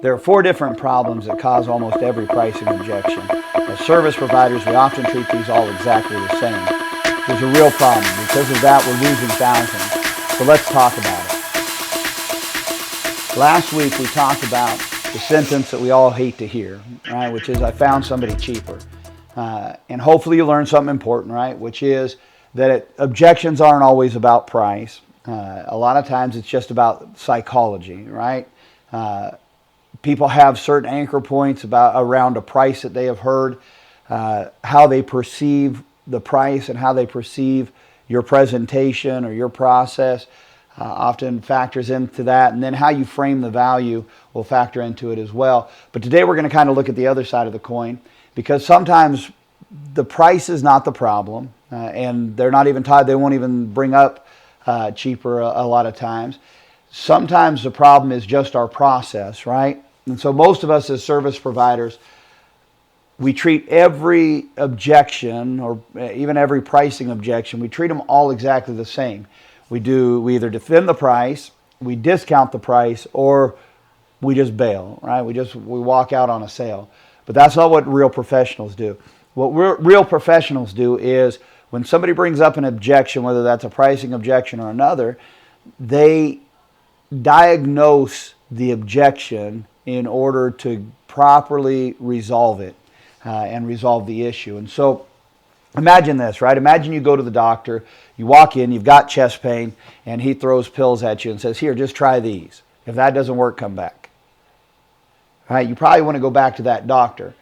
There are 4 different problems that cause almost every pricing objection. As service providers, we often treat these all exactly the same. There's a real problem. Because of that, we're losing thousands. So let's talk about it. Last week, we talked about the sentence that we all hate to hear, right? Which is, I found somebody cheaper. And hopefully you learned something important, right? Which is that objections aren't always about price. A lot of times it's just about psychology, right? People have certain anchor points around a price that they have heard, how they perceive the price and how they perceive your presentation or your process often factors into that. And then how you frame the value will factor into it as well. But today we're going to kind of look at the other side of the coin, because sometimes the price is not the problem, and they're not even tied. They won't even bring up cheaper a lot of times. Sometimes the problem is just our process, right? And so most of us as service providers, we treat every objection or even every pricing objection, we treat them all exactly the same. We either defend the price, we discount the price, or we just bail, right? We walk out on a sale. But that's not what real professionals do. What real professionals do is when somebody brings up an objection, whether that's a pricing objection or another, they diagnose the objection in order to properly resolve it and resolve the issue. And so imagine this, right? Imagine you go to the doctor, you walk in, you've got chest pain, and he throws pills at you and says, here, just try these. If that doesn't work, come back. Right? You probably want to go back to that doctor.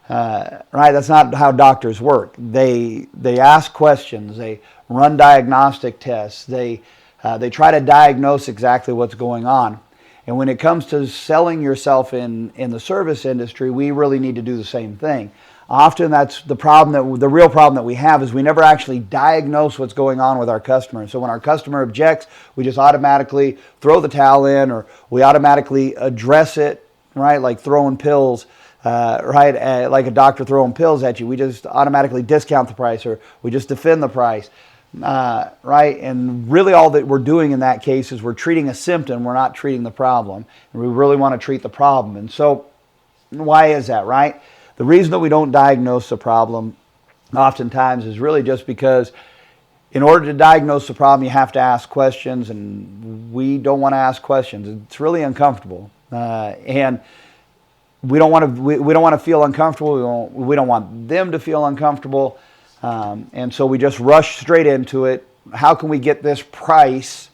Right? That's not how doctors work. They ask questions. They run diagnostic tests. They try to diagnose exactly what's going on. And when it comes to selling yourself in the service industry, we really need to do the same thing. Often that's the real problem that we have is we never actually diagnose what's going on with our customer. And so when our customer objects, we just automatically throw the towel in, or we automatically address it, right? Like throwing pills, right? Like a doctor throwing pills at you. We just automatically discount the price, or we just defend the price. Right? And really all that we're doing in that case is we're treating a symptom, we're not treating the problem. And we really want to treat the problem. And so why is that, right? The reason that we don't diagnose the problem oftentimes is really just because in order to diagnose the problem, you have to ask questions, and we don't want to ask questions. It's really uncomfortable. And we don't want to feel uncomfortable. We don't want them to feel uncomfortable. And so we just rush straight into it. How can we get this price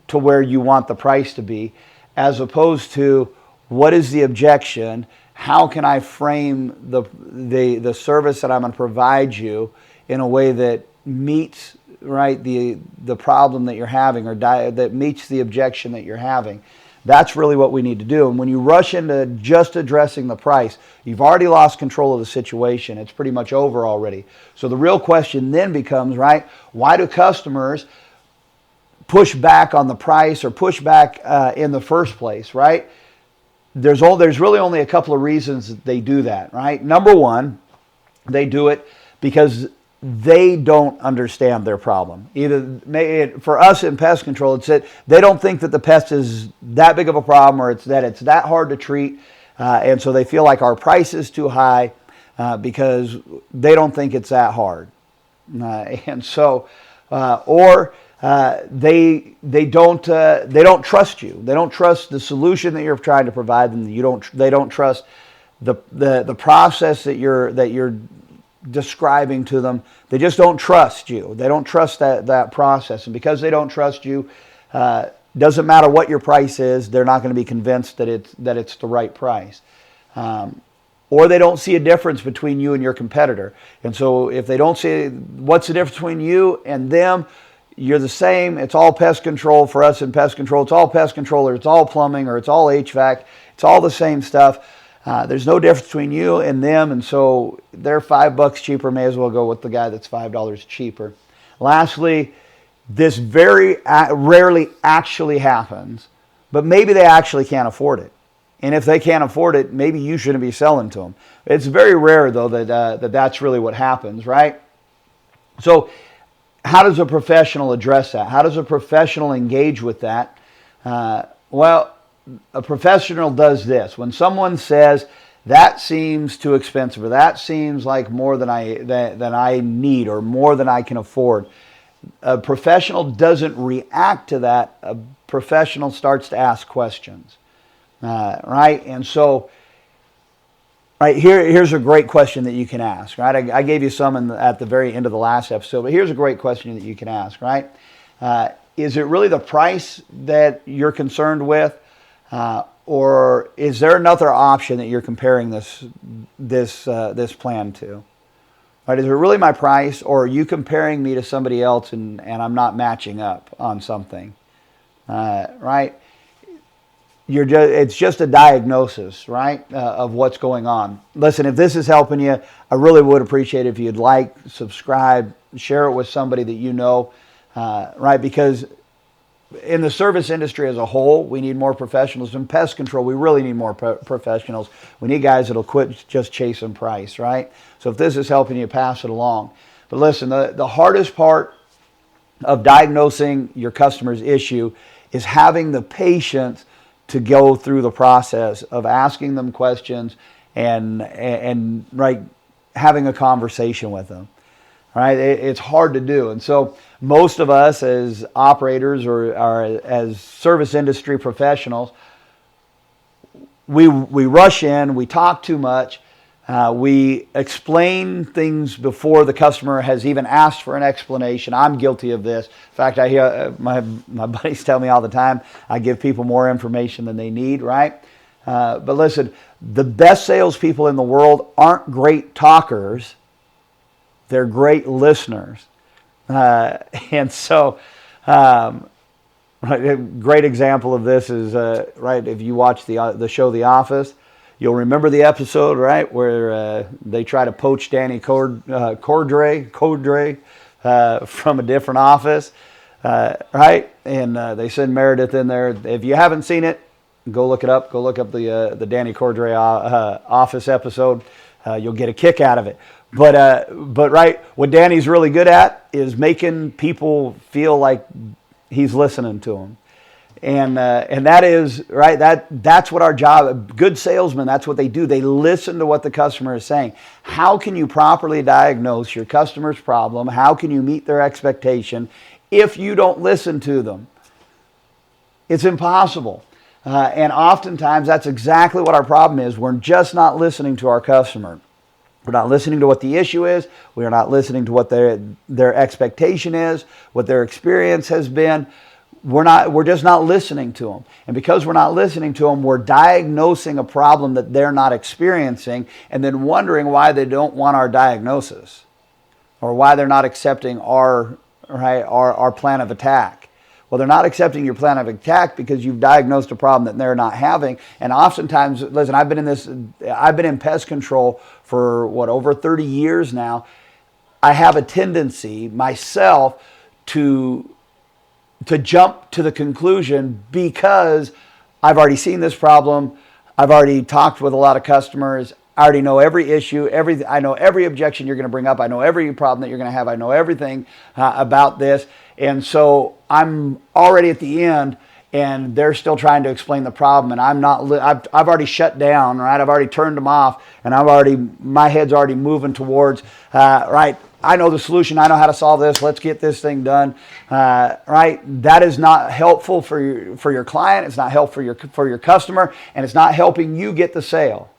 to where you want the price to be, as opposed to what is the objection? How can I frame the service that I'm going to provide you in a way that meets, right, the problem that you're having, or that meets the objection that you're having? That's really what we need to do. And when you rush into just addressing the price, you've already lost control of the situation. It's pretty much over already. So the real question then becomes, right, why do customers push back on the price or push back in the first place, right? There's really only a couple of reasons that they do that, right? Number one, they do it because they don't understand their problem. For us in pest control, it's that they don't think that the pest is that big of a problem, or it's that hard to treat, and so they feel like our price is too high because they don't think it's that hard, and so they don't trust you. They don't trust the solution that you're trying to provide them. They don't trust the process that you're describing to them. They just don't trust you. They don't trust that process. And because they don't trust you, doesn't matter what your price is, they're not going to be convinced that it's the right price. Or they don't see a difference between you and your competitor. And so if they don't see what's the difference between you and them, you're the same. It's all pest control. For us in pest control, it's all pest control, or it's all plumbing, or it's all HVAC. It's all the same stuff. There's no difference between you and them, and so they're $5 cheaper. May as well go with the guy that's $5 cheaper. Lastly, this very rarely actually happens, but maybe they actually can't afford it. And if they can't afford it, maybe you shouldn't be selling to them. It's very rare, though, that's really what happens, right? So how does a professional address that? How does a professional engage with that? Well, a professional does this. When someone says, that seems too expensive, or that seems like more than I need, or more than I can afford, a professional doesn't react to that. A professional starts to ask questions, right? And so, right here's a great question that you can ask, right? I gave you some at the very end of the last episode, but here's a great question that you can ask, right? Is it really the price that you're concerned with? Or is there another option that you're comparing this plan to? Right? Is it really my price, or are you comparing me to somebody else and I'm not matching up on something? Right? It's just a diagnosis, right, of what's going on. Listen, if this is helping you, I really would appreciate it if you'd like, subscribe, share it with somebody that you know, right? Because in the service industry as a whole, we need more professionals. In pest control, we really need more professionals. We need guys that'll quit just chasing price, right? So if this is helping you, pass it along. But listen, the hardest part of diagnosing your customer's issue is having the patience to go through the process of asking them questions and right, having a conversation with them. Right? It's hard to do. And so most of us as operators or as service industry professionals, we rush in, we talk too much, we explain things before the customer has even asked for an explanation. I'm guilty of this. In fact, I hear my buddies tell me all the time, I give people more information than they need, right? But listen, the best salespeople in the world aren't great talkers. They're great listeners. And so, a great example of this is, right, if you watch the show The Office, you'll remember the episode, right, where they try to poach Danny Cordray from a different office, right? And they send Meredith in there. If you haven't seen it, go look it up. Go look up the Danny Cordray Office episode. You'll get a kick out of it. But right, what Danny's really good at is making people feel like he's listening to them. And that is, right, that's what our job, good salesmen, that's what they do. They listen to what the customer is saying. How can you properly diagnose your customer's problem? How can you meet their expectation if you don't listen to them? It's impossible. And oftentimes that's exactly what our problem is. We're just not listening to our customer. We're not listening to what the issue is. We are not listening to what their expectation is, what their experience has been. We're just not listening to them. And because we're not listening to them, we're diagnosing a problem that they're not experiencing and then wondering why they don't want our diagnosis or why they're not accepting our plan of attack. Well, they're not accepting your plan of attack because you've diagnosed a problem that they're not having. And oftentimes, listen, I've been in pest control for over 30 years now. I have a tendency myself to jump to the conclusion because I've already seen this problem. I've already talked with a lot of customers. I already know every issue, I know every objection you're going to bring up. I know every problem that you're going to have. I know everything about this. And so I'm already at the end and they're still trying to explain the problem. And I've already shut down, right? I've already turned them off and my head's already moving towards, right? I know the solution. I know how to solve this. Let's get this thing done, right? That is not helpful for your client. It's not helpful for your customer, and it's not helping you get the sale.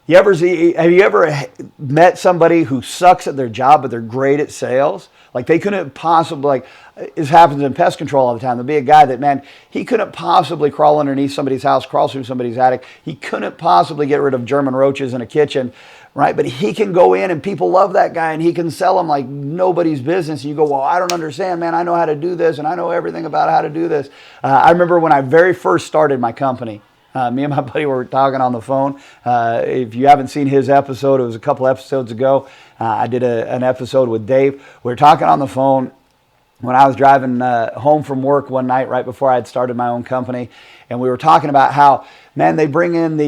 Have you ever met somebody who sucks at their job, but they're great at sales? Like they couldn't possibly, this happens in pest control all the time. There'll be a guy that, man, he couldn't possibly crawl underneath somebody's house, crawl through somebody's attic. He couldn't possibly get rid of German roaches in a kitchen, right? But he can go in and people love that guy and he can sell them like nobody's business. And you go, well, I don't understand, man. I know how to do this and I know everything about how to do this. I remember when I very first started my company, me and my buddy were talking on the phone. If you haven't seen his episode, it was a couple episodes ago. I did an episode with Dave. We were talking on the phone when I was driving home from work one night right before I had started my own company. And we were talking about how, man, they bring in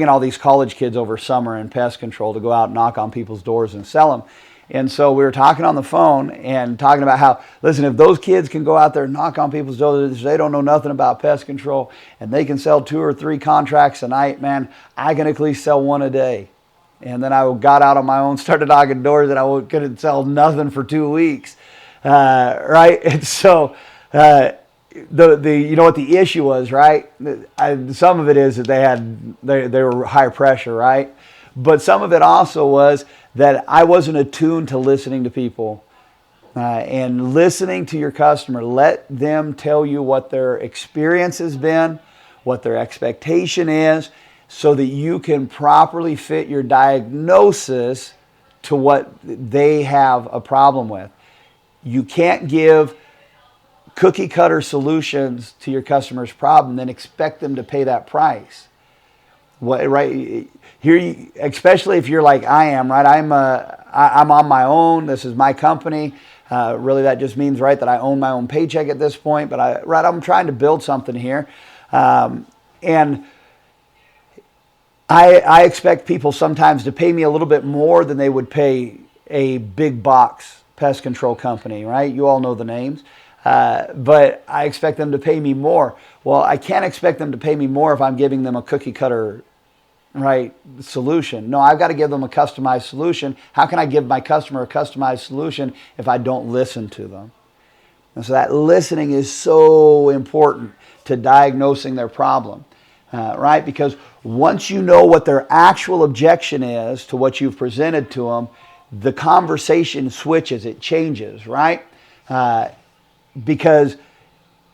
all these college kids over summer in pest control to go out and knock on people's doors and sell them. And so we were talking on the phone and talking about how, listen, if those kids can go out there and knock on people's doors, they don't know nothing about pest control, and they can sell 2 or 3 contracts a night, man, I can at least sell 1 a day. And then I got out on my own, started knocking doors, and I couldn't sell nothing for 2 weeks, right? And so you know what the issue was, right? Some of it is that they were high pressure, right? But some of it also was that I wasn't attuned to listening to people and listening to your customer. Let them tell you what their experience has been, what their expectation is, so that you can properly fit your diagnosis to what they have a problem with. You can't give cookie cutter solutions to your customer's problem, then expect them to pay that price. What, right here, especially if you're like I am, right? I'm on my own. This is my company. Really, that just means, right, that I own my own paycheck at this point. But I'm trying to build something here, and I expect people sometimes to pay me a little bit more than they would pay a big box pest control company, right? You all know the names. But I expect them to pay me more. Well, I can't expect them to pay me more if I'm giving them a cookie cutter, right, solution. No, I've got to give them a customized solution. How can I give my customer a customized solution if I don't listen to them? And so that listening is so important to diagnosing their problem, right? Because once you know what their actual objection is to what you've presented to them, the conversation switches, it changes, right? Because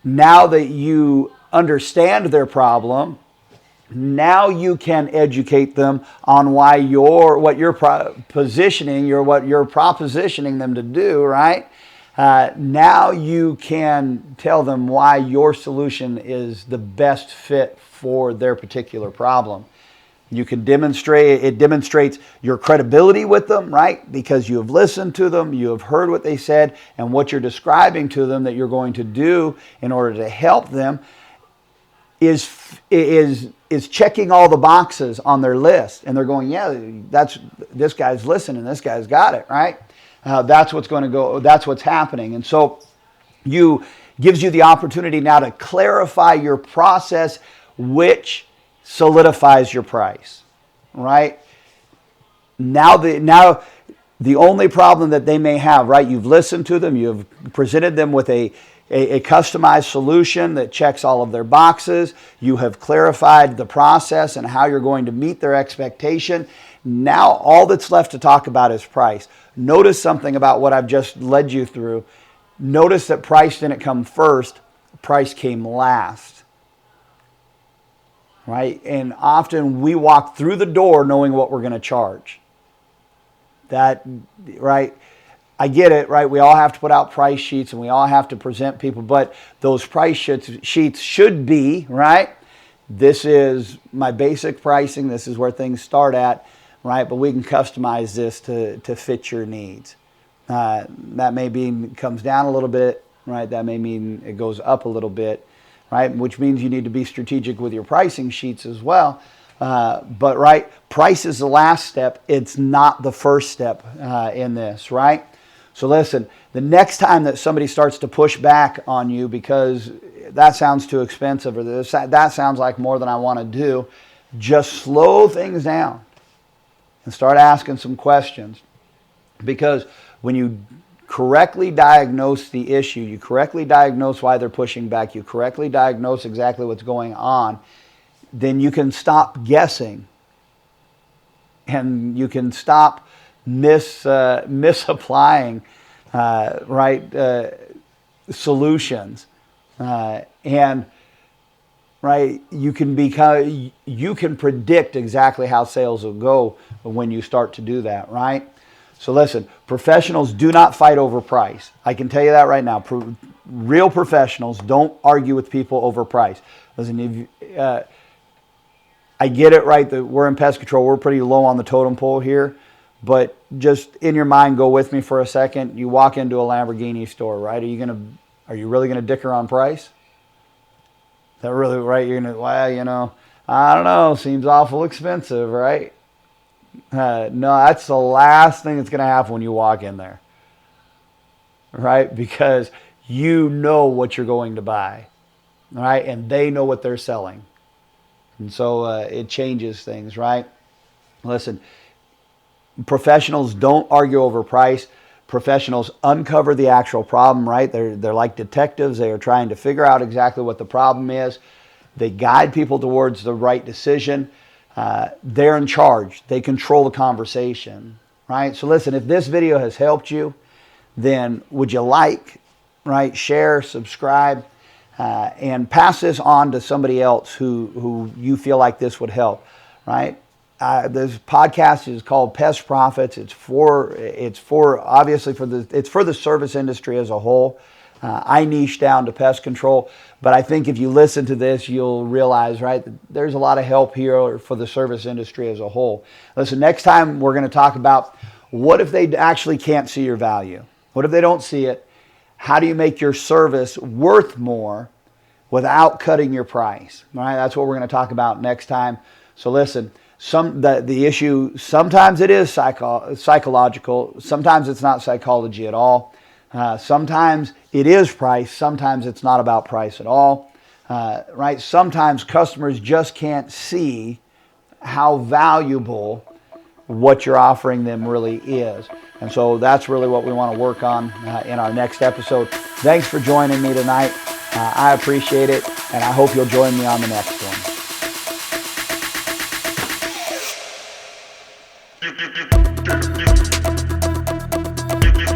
now that you understand their problem, now you can educate them on why what you're propositioning them to do, right? Now you can tell them why your solution is the best fit for their particular problem. You can it demonstrates your credibility with them, right? Because you have listened to them, you have heard what they said, and what you're describing to them that you're going to do in order to help them is checking all the boxes on their list. And they're going, yeah, this guy's listening, this guy's got it, right? That's what's happening. And so gives you the opportunity now to clarify your process, which solidifies your price, right? Now the only problem that they may have, right? You've listened to them, you've presented them with a customized solution that checks all of their boxes. You have clarified the process and how you're going to meet their expectation. Now all that's left to talk about is price. Notice something about what I've just led you through. Notice that price didn't come first, price came last. Right? And often we walk through the door knowing what we're going to charge. Right? I get it, right? We all have to put out price sheets and we all have to present people, but those price sheets should be, right? This is my basic pricing. This is where things start at, right? But we can customize this to fit your needs. That may mean it comes down a little bit, right? That may mean it goes up a little bit. Right? Which means you need to be strategic with your pricing sheets as well. But right, price is the last step. It's not the first step in this, right? So listen, the next time that somebody starts to push back on you because that sounds too expensive or that sounds like more than I want to do, just slow things down and start asking some questions. Because when you correctly diagnose the issue, you correctly diagnose why they're pushing back, you correctly diagnose exactly what's going on, then you can stop guessing and you can stop misapplying solutions, and right, you can predict exactly how sales will go when you start to do that, right? So listen, professionals do not fight over price. I can tell you that right now. Real professionals don't argue with people over price. Listen, I get it, right, that we're in pest control. We're pretty low on the totem pole here. But just in your mind, go with me for a second. You walk into a Lamborghini store, right? Are you really going to dicker on price? Is that really right? You're going to, well, I don't know, seems awful expensive, right? No, that's the last thing that's going to happen when you walk in there, right? Because you know what you're going to buy, right? And they know what they're selling. And so it changes things, right? Listen, professionals don't argue over price. Professionals uncover the actual problem, right? They're like detectives. They are trying to figure out exactly what the problem is. They guide people towards the right decision. They're in charge. They control the conversation, right? So listen, if this video has helped you, then would you like, right, share, subscribe, and pass this on to somebody else who you feel like this would help, right? This podcast is called Pest Profits. It's for the service industry as a whole. I niche down to pest control, but I think if you listen to this, you'll realize, right, that there's a lot of help here for the service industry as a whole. Listen, next time we're going to talk about what if they actually can't see your value? What if they don't see it? How do you make your service worth more without cutting your price? All right, that's what we're going to talk about next time. So listen, the issue, sometimes it is psychological. Sometimes it's not psychology at all. Sometimes it is price. Sometimes it's not about price at all. Right? Sometimes customers just can't see how valuable what you're offering them really is. And so that's really what we want to work on in our next episode. Thanks for joining me tonight. I appreciate it, and I hope you'll join me on the next one.